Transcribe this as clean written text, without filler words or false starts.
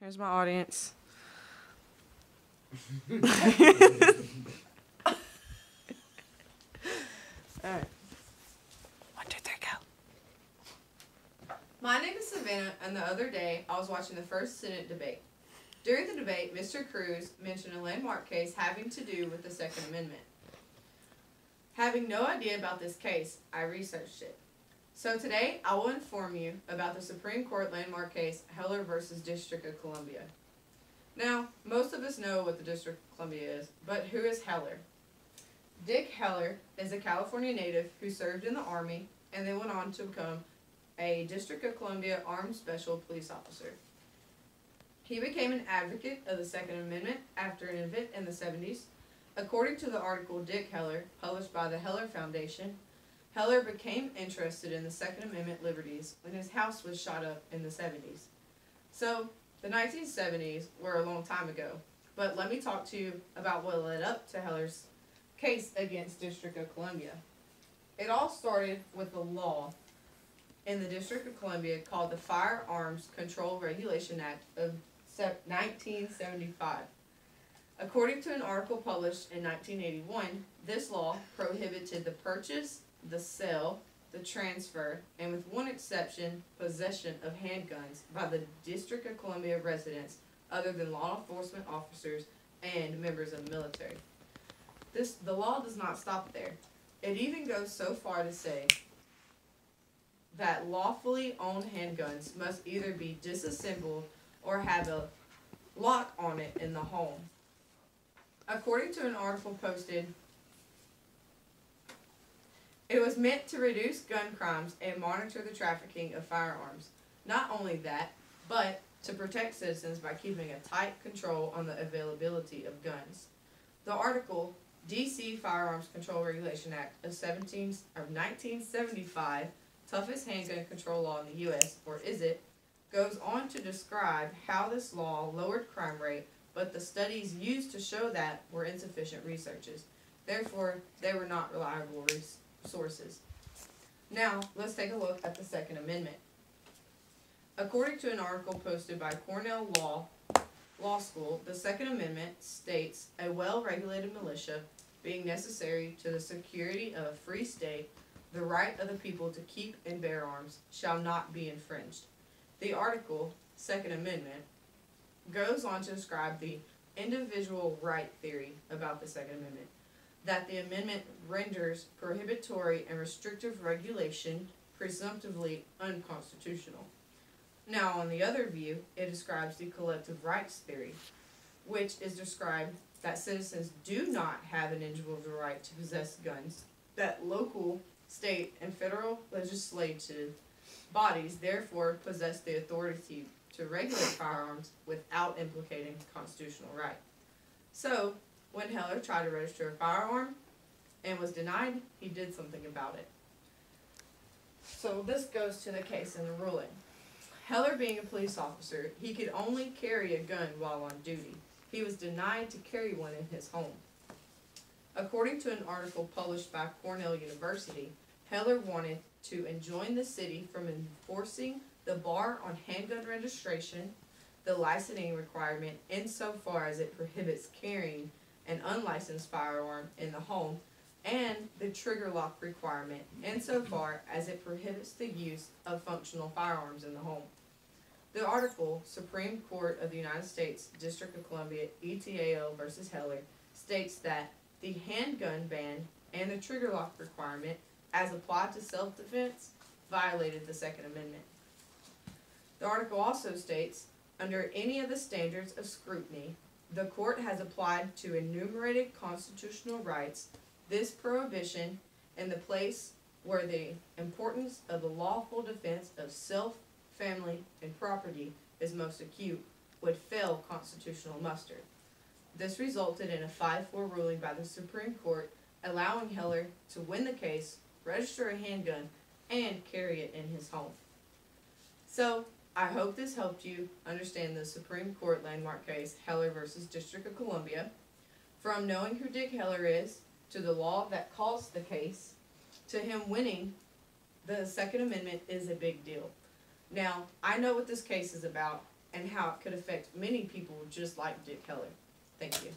Here's my audience. Alright. 1, 2, 3, go. My name is Savannah, and the other day I was watching the first Senate debate. During the debate, Mr. Cruz mentioned a landmark case having to do with the Second Amendment. Having no idea about this case, I researched it. So today, I will inform you about the Supreme Court landmark case, Heller v. District of Columbia. Now, most of us know what the District of Columbia is, but who is Heller? Dick Heller is a California native who served in the Army and then went on to become a District of Columbia Armed Special Police Officer. He became an advocate of the Second Amendment after an event in the 70s. According to the article Dick Heller, published by the Heller Foundation, Heller became interested in the Second Amendment liberties when his house was shot up in the 70s. So, the 1970s were a long time ago, but let me talk to you about what led up to Heller's case against District of Columbia. It all started with a law in the District of Columbia called the Firearms Control Regulation Act of 1975. According to an article published in 1981, this law prohibited the purchase, the sale, the transfer, and with one exception, possession of handguns by the District of Columbia residents other than law enforcement officers and members of the military. The law does not stop there. It even goes so far to say that lawfully owned handguns must either be disassembled or have a lock on it in the home. According to an article posted, it was meant to reduce gun crimes and monitor the trafficking of firearms. Not only that, but to protect citizens by keeping a tight control on the availability of guns. The article, D.C. Firearms Control Regulation Act of 1975, toughest handgun control law in the U.S., or is it, goes on to describe how this law lowered crime rate, but the studies used to show that were insufficient researches. Therefore, they were not reliable sources. Now, let's take a look at the Second Amendment. According to an article posted by Cornell Law School, the Second Amendment states a well-regulated militia being necessary to the security of a free state, the right of the people to keep and bear arms shall not be infringed. The article, Second Amendment, goes on to describe the individual right theory about the Second Amendment, that the amendment renders prohibitory and restrictive regulation presumptively unconstitutional. Now, on the other view, it describes the collective rights theory, which is described that citizens do not have an individual right to possess guns, that local, state, and federal legislative bodies therefore possess the authority to regulate firearms without implicating constitutional right. So, when Heller tried to register a firearm and was denied, he did something about it. So this goes to the case and the ruling. Heller, being a police officer, he could only carry a gun while on duty. He was denied to carry one in his home. According to an article published by Cornell University, Heller wanted to enjoin the city from enforcing the bar on handgun registration, the licensing requirement insofar as it prohibits carrying an unlicensed firearm in the home, and the trigger lock requirement insofar as it prohibits the use of functional firearms in the home. The article, Supreme Court of the United States, District of Columbia, ETAO versus Heller, states that the handgun ban and the trigger lock requirement, as applied to self-defense, violated the Second Amendment. The article also states, under any of the standards of scrutiny, the court has applied to enumerated constitutional rights this prohibition in the place where the importance of the lawful defense of self, family, and property is most acute would fail constitutional muster. This resulted in a 5-4 ruling by the Supreme Court allowing Heller to win the case, register a handgun, and carry it in his home. So, I hope this helped you understand the Supreme Court landmark case, Heller v. District of Columbia. From knowing who Dick Heller is, to the law that caused the case, to him winning, the Second Amendment is a big deal. Now, I know what this case is about, and how it could affect many people just like Dick Heller. Thank you.